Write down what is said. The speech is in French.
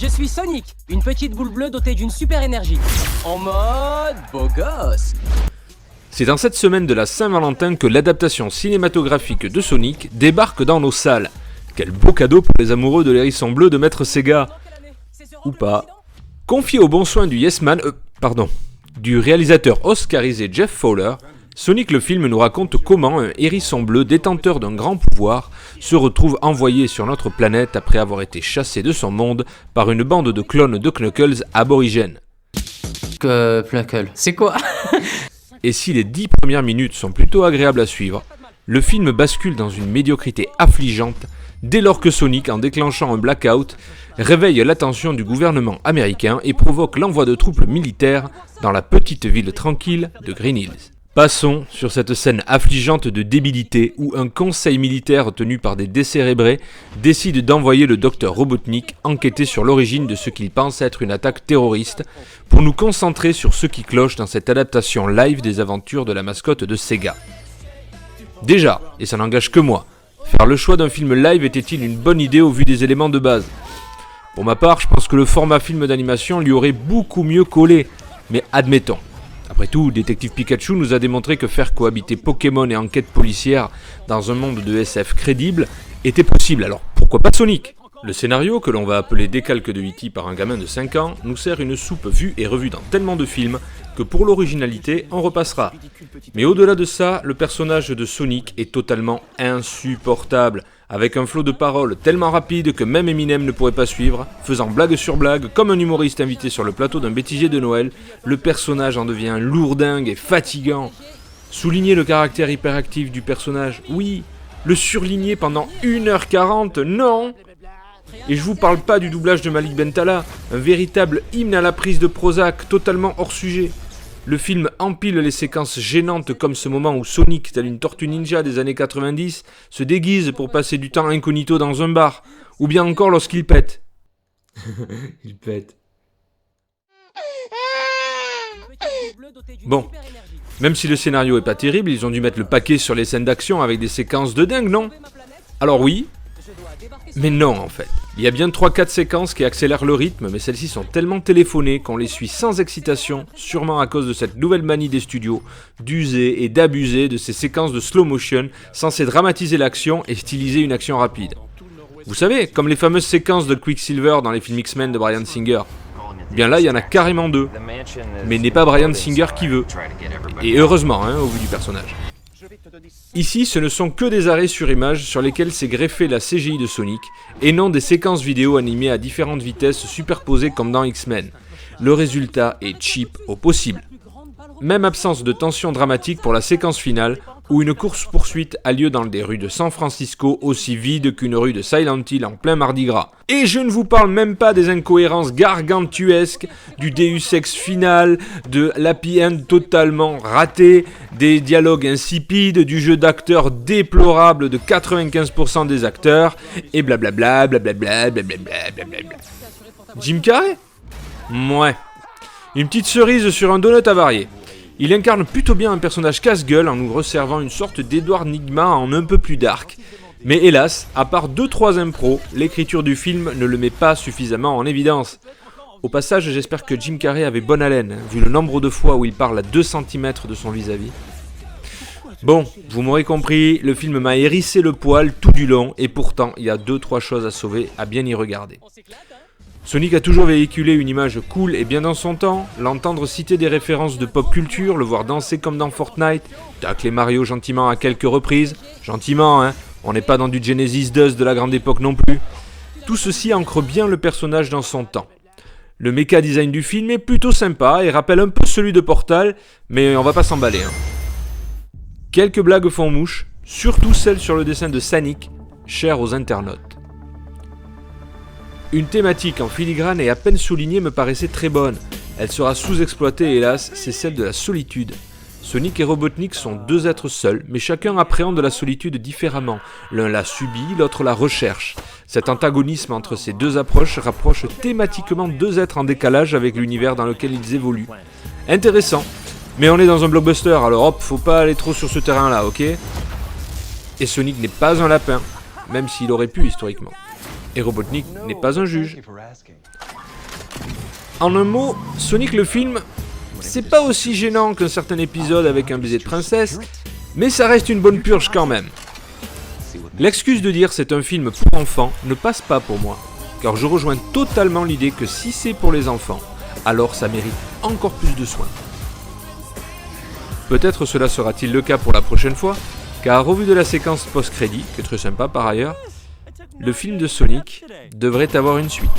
Je suis Sonic, une petite boule bleue dotée d'une super énergie. En mode beau gosse. C'est dans cette semaine de la Saint-Valentin que l'adaptation cinématographique de Sonic débarque dans nos salles. Quel beau cadeau pour les amoureux de l'hérisson bleu de Maître Sega. Ou pas. Confié au bon soin du du réalisateur oscarisé Jeff Fowler, Sonic le film nous raconte comment un hérisson bleu détenteur d'un grand pouvoir se retrouve envoyé sur notre planète après avoir été chassé de son monde par une bande de clones de Knuckles aborigènes. Knuckles, c'est quoi? Et si les 10 premières minutes sont plutôt agréables à suivre, le film bascule dans une médiocrité affligeante dès lors que Sonic, en déclenchant un blackout, réveille l'attention du gouvernement américain et provoque l'envoi de troupes militaires dans la petite ville tranquille de Green Hills. Passons sur cette scène affligeante de débilité où un conseil militaire tenu par des décérébrés décide d'envoyer le docteur Robotnik enquêter sur l'origine de ce qu'il pense être une attaque terroriste pour nous concentrer sur ce qui cloche dans cette adaptation live des aventures de la mascotte de Sega. Déjà, et ça n'engage que moi, faire le choix d'un film live était-il une bonne idée au vu des éléments de base ? Pour ma part, je pense que le format film d'animation lui aurait beaucoup mieux collé, mais admettons. Après tout, Détective Pikachu nous a démontré que faire cohabiter Pokémon et enquête policière dans un monde de SF crédible était possible, alors pourquoi pas Sonic ? Le scénario, que l'on va appeler Décalque de E.T. par un gamin de 5 ans, nous sert une soupe vue et revue dans tellement de films que pour l'originalité, on repassera. Mais au-delà de ça, le personnage de Sonic est totalement insupportable, avec un flot de paroles tellement rapide que même Eminem ne pourrait pas suivre, faisant blague sur blague, comme un humoriste invité sur le plateau d'un bêtisier de Noël, le personnage en devient lourdingue et fatigant. Souligner le caractère hyperactif du personnage, oui. Le surligner pendant 1h40, non. Et je vous parle pas du doublage de Malik Bentala, un véritable hymne à la prise de Prozac, totalement hors sujet. Le film empile les séquences gênantes comme ce moment où Sonic, tel une tortue ninja des années 90, se déguise pour passer du temps incognito dans un bar, ou bien encore lorsqu'il pète. Il pète. Bon, même si le scénario est pas terrible, ils ont dû mettre le paquet sur les scènes d'action avec des séquences de dingue, non ? Alors oui, mais non en fait. Il y a bien 3-4 séquences qui accélèrent le rythme, mais celles-ci sont tellement téléphonées qu'on les suit sans excitation, sûrement à cause de cette nouvelle manie des studios, d'user et d'abuser de ces séquences de slow motion censées dramatiser l'action et styliser une action rapide. Vous savez, comme les fameuses séquences de Quicksilver dans les films X-Men de Bryan Singer. Bien là, il y en a carrément 2, mais n'est pas Bryan Singer qui veut. Et heureusement, au vu du personnage. Ici, ce ne sont que des arrêts sur image sur lesquels s'est greffée la CGI de Sonic, et non des séquences vidéo animées à différentes vitesses superposées comme dans X-Men. Le résultat est cheap au possible. Même absence de tension dramatique pour la séquence finale, où une course-poursuite a lieu dans des rues de San Francisco aussi vides qu'une rue de Silent Hill en plein Mardi Gras. Et je ne vous parle même pas des incohérences gargantuesques, du Deus Ex final, de l'happy end totalement raté, des dialogues insipides, du jeu d'acteurs déplorable de 95% des acteurs, et blablabla, blablabla, blablabla, blablabla. Jim Carrey ? Mouais. Une petite cerise sur un donut avarié. Il incarne plutôt bien un personnage casse-gueule en nous resservant une sorte d'Edward Nygma en un peu plus dark. Mais hélas, à part 2-3 impros, l'écriture du film ne le met pas suffisamment en évidence. Au passage, j'espère que Jim Carrey avait bonne haleine, vu le nombre de fois où il parle à 2 cm de son vis-à-vis. Bon, vous m'aurez compris, le film m'a hérissé le poil tout du long, et pourtant, il y a 2-3 choses à sauver, à bien y regarder. Sonic a toujours véhiculé une image cool et bien dans son temps, l'entendre citer des références de pop culture, le voir danser comme dans Fortnite, tacler Mario gentiment à quelques reprises, gentiment on n'est pas dans du Genesis Dust de la grande époque non plus. Tout ceci ancre bien le personnage dans son temps. Le méca design du film est plutôt sympa et rappelle un peu celui de Portal, mais on va pas s'emballer. Quelques blagues font mouche, surtout celles sur le dessin de Sonic, cher aux internautes. Une thématique en filigrane et à peine soulignée me paraissait très bonne. Elle sera sous-exploitée hélas, c'est celle de la solitude. Sonic et Robotnik sont deux êtres seuls, mais chacun appréhende la solitude différemment. L'un la subit, l'autre la recherche. Cet antagonisme entre ces deux approches rapproche thématiquement deux êtres en décalage avec l'univers dans lequel ils évoluent. Intéressant, mais on est dans un blockbuster, alors hop, faut pas aller trop sur ce terrain-là, ok ? Et Sonic n'est pas un lapin, même s'il aurait pu historiquement. Et Robotnik n'est pas un juge. En un mot, Sonic le film, c'est pas aussi gênant qu'un certain épisode avec un baiser de princesse, mais ça reste une bonne purge quand même. L'excuse de dire c'est un film pour enfants ne passe pas pour moi, car je rejoins totalement l'idée que si c'est pour les enfants, alors ça mérite encore plus de soin. Peut-être cela sera-t-il le cas pour la prochaine fois, car au vu de la séquence post-crédit, qui est très sympa par ailleurs, le film de Sonic devrait avoir une suite.